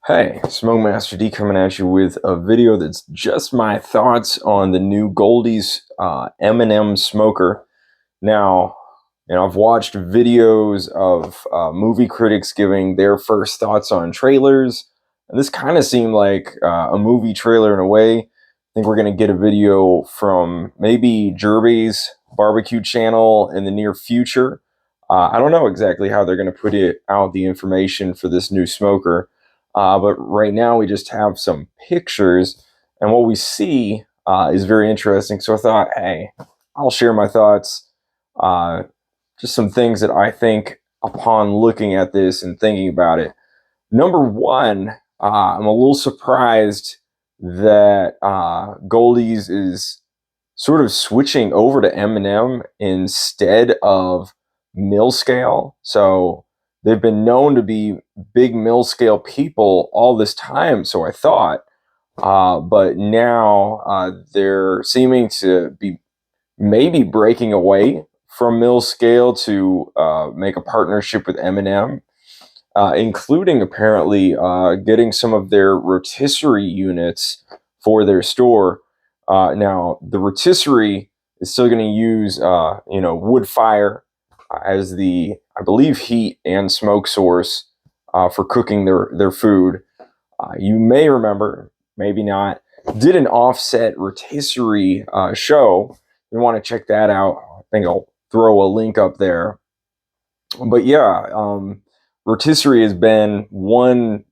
Hey, Smoke Master D coming at you with a video that's just my thoughts on the new Goldees M&M smoker. Now, I've watched videos of movie critics giving their first thoughts on trailers, and this kind of seemed like a movie trailer in a way. I think we're going to get a video from maybe Jerby's barbecue channel in the near future. I don't know exactly how they're going to put it out, the information for this new smoker. But right now we just have some pictures, and what we see is very interesting. So I thought, hey, I'll share my thoughts, uh, just some things that I think upon looking at this and thinking about it. Number one, I'm a little surprised that Goldees is sort of switching over to M&M instead of Millscale. So they've been known to be big Millscale people all this time, so I thought. But now they're seeming to be maybe breaking away from Millscale to make a partnership with M&M, including apparently getting some of their rotisserie units for their store. Now, the rotisserie is still going to use, wood fire as the, I believe, heat and smoke source for cooking their food. You may remember, maybe not, did an offset rotisserie show. You want to check that out. I think I'll throw a link up there. But yeah, rotisserie has been one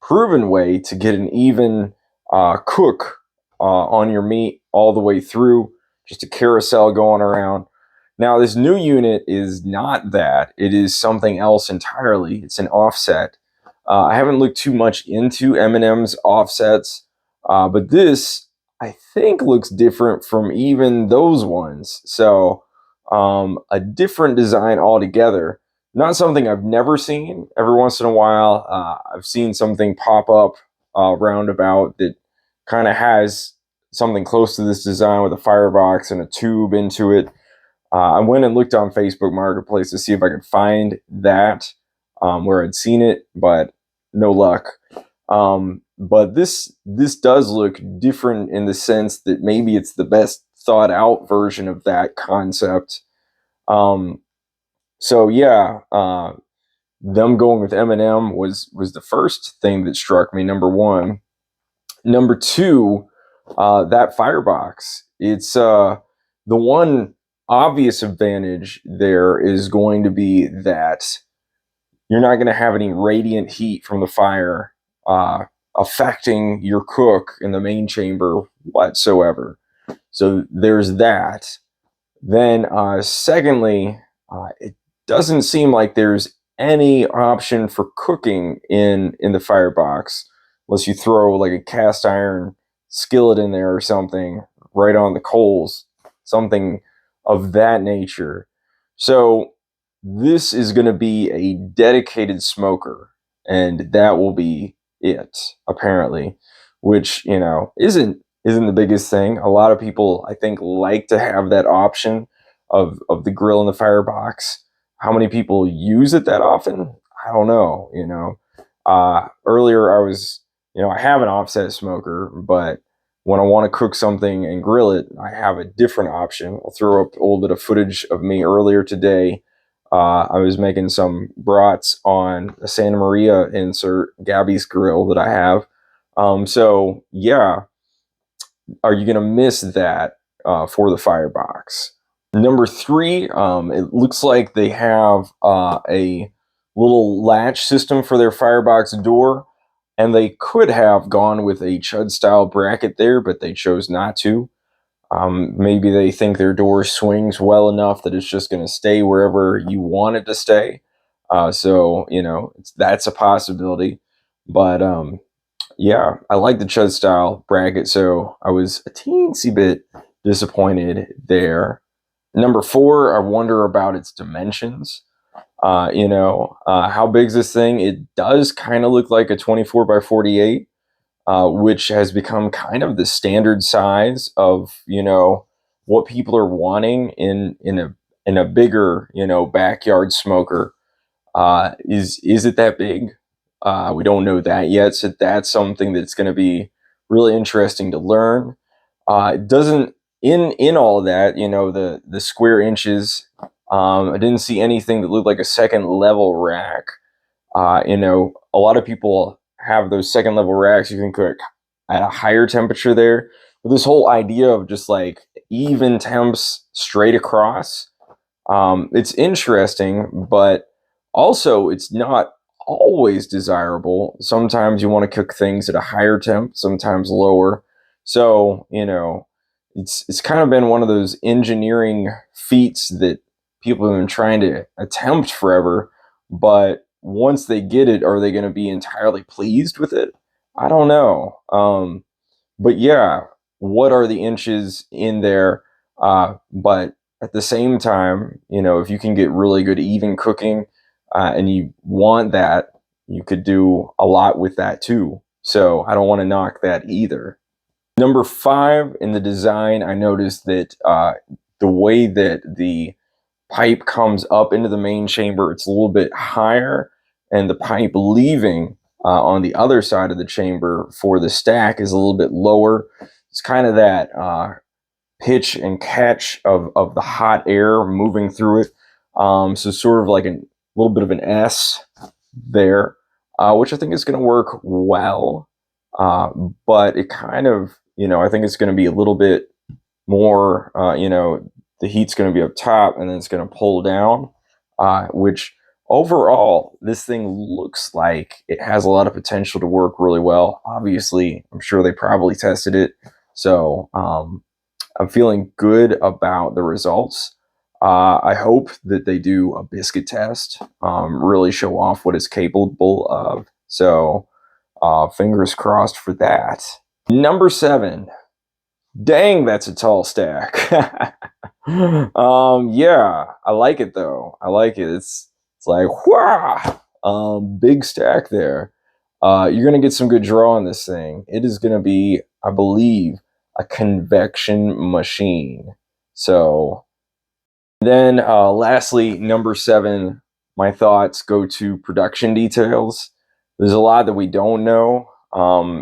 proven way to get an even cook on your meat all the way through, just a carousel going around. Now, this new unit is not that. It is something else entirely. It's an offset. I haven't looked too much into M&M's offsets, but this, I think, looks different from even those ones. So, a different design altogether. Not something I've never seen. Every once in a while, I've seen something pop up roundabout that kind of has something close to this design with a firebox and a tube into it. I went and looked on Facebook Marketplace to see if I could find that where I'd seen it, but no luck. But this does look different in the sense that maybe it's the best thought out version of that concept. So yeah, them going with M&M was the first thing that struck me. Number one. Number two, that firebox. It's the one obvious advantage there is going to be that you're not going to have any radiant heat from the fire affecting your cook in the main chamber whatsoever. So there's that. Then, secondly, it doesn't seem like there's any option for cooking in the firebox unless you throw like a cast iron skillet in there or something right on the coals, something of that nature. So this is going to be a dedicated smoker, and that will be it, apparently, which isn't the biggest thing. A lot of people, I think, like to have that option of the grill in the firebox. How many people use it that often? I don't know. Earlier I have an offset smoker, but when I want to cook something and grill it, I have a different option. I'll throw up a little bit of footage of me earlier today. I was making some brats on a Santa Maria insert, Gabby's grill that I have. So yeah, are you going to miss that for the firebox? Number three, it looks like they have a little latch system for their firebox door, and they could have gone with a Chud style bracket there, but they chose not to. Maybe they think their door swings well enough that it's just going to stay wherever you want it to stay. That's a possibility. But yeah, I like the Chud style bracket, so I was a teensy bit disappointed there. Number four, I wonder about its dimensions. How big is this thing? It does kind of look like a 24 by 48, which has become kind of the standard size of, what people are wanting in a bigger, backyard smoker. Is it that big? We don't know that yet, so that's something that's going to be really interesting to learn. It doesn't in all of that, you know, the square inches. I didn't see anything that looked like a second level rack. You know, a lot of people have those second level racks you can cook at a higher temperature there. But this whole idea of just like even temps straight across, it's interesting, but also it's not always desirable. Sometimes you want to cook things at a higher temp, sometimes lower. So, you know, it's kind of been one of those engineering feats that people have been trying to attempt forever, but once they get it, are they going to be entirely pleased with it? I don't know. But yeah, what are the inches in there? But at the same time, you know, if you can get really good even cooking, and you want that, you could do a lot with that too. So I don't want to knock that either. Number 5 in the design, I noticed that the way that the pipe comes up into the main chamber, it's a little bit higher, and the pipe leaving on the other side of the chamber for the stack is a little bit lower. It's kind of that pitch and catch of the hot air moving through it. So sort of like a little bit of an S there, which I think is going to work well. But it kind of, you know, I think it's going to be a little bit more, you know, the heat's going to be up top and then it's going to pull down, which overall, this thing looks like it has a lot of potential to work really well. Obviously, I'm sure they probably tested it. So I'm feeling good about the results. I hope that they do a biscuit test, really show off what it's capable of. So fingers crossed for that. Number 7. Dang, that's a tall stack. Yeah, I like it though. I like it. It's like, wow, big stack there. You're gonna get some good draw on this thing. It is gonna be, I believe, a convection machine. So then, lastly, number 7, my thoughts go to production details. There's a lot that we don't know.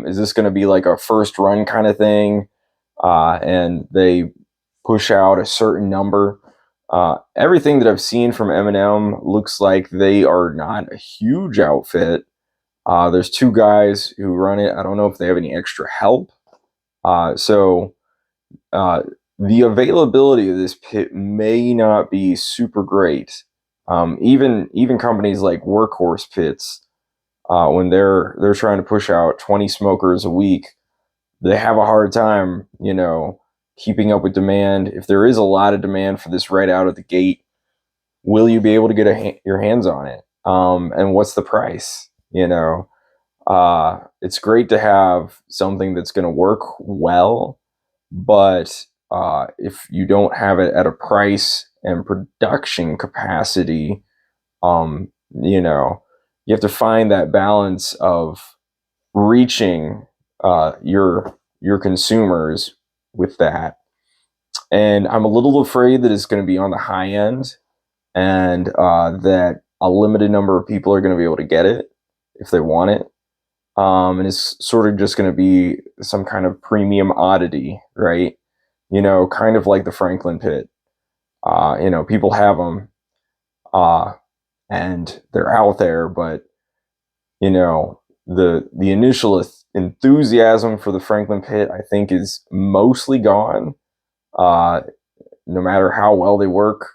Is this going to be like a first run kind of thing? And they push out a certain number. Everything that I've seen from Eminem looks like they are not a huge outfit. There's 2 guys who run it. I don't know if they have any extra help. So the availability of this pit may not be super great. Even companies like Workhorse Pits, when they're trying to push out 20 smokers a week, they have a hard time, you know, keeping up with demand. If there is a lot of demand for this right out of the gate, will you be able to get your hands on it? And what's the price? You know, it's great to have something that's going to work well, but if you don't have it at a price and production capacity, you know, you have to find that balance of reaching your consumers with that. And I'm a little afraid that it's going to be on the high end, and that a limited number of people are going to be able to get it if they want it. And it's sort of just going to be some kind of premium oddity, right? You know, kind of like the Franklin pit. You know, people have them, and they're out there, but you know, the initial enthusiasm for the Franklin pit, I think, is mostly gone. No matter how well they work,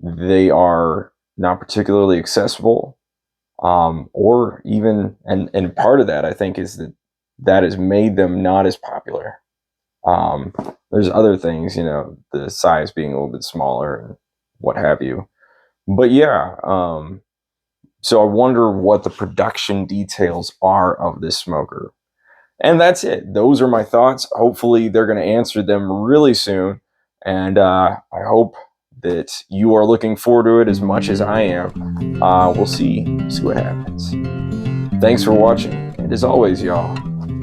they are not particularly accessible, or even, and part of that, I think, is that has made them not as popular. There's other things, you know, the size being a little bit smaller and what have you. But yeah, so I wonder what the production details are of this smoker. And that's it. Those are my thoughts. Hopefully they're going to answer them really soon. And I hope that you are looking forward to it as much as I am. We'll see what happens. Thanks for watching. And as always, y'all,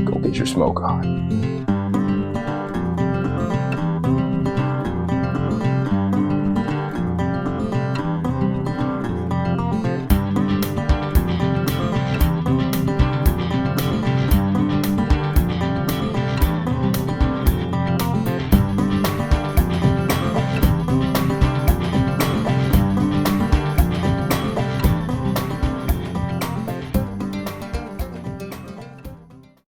go get your smoke on.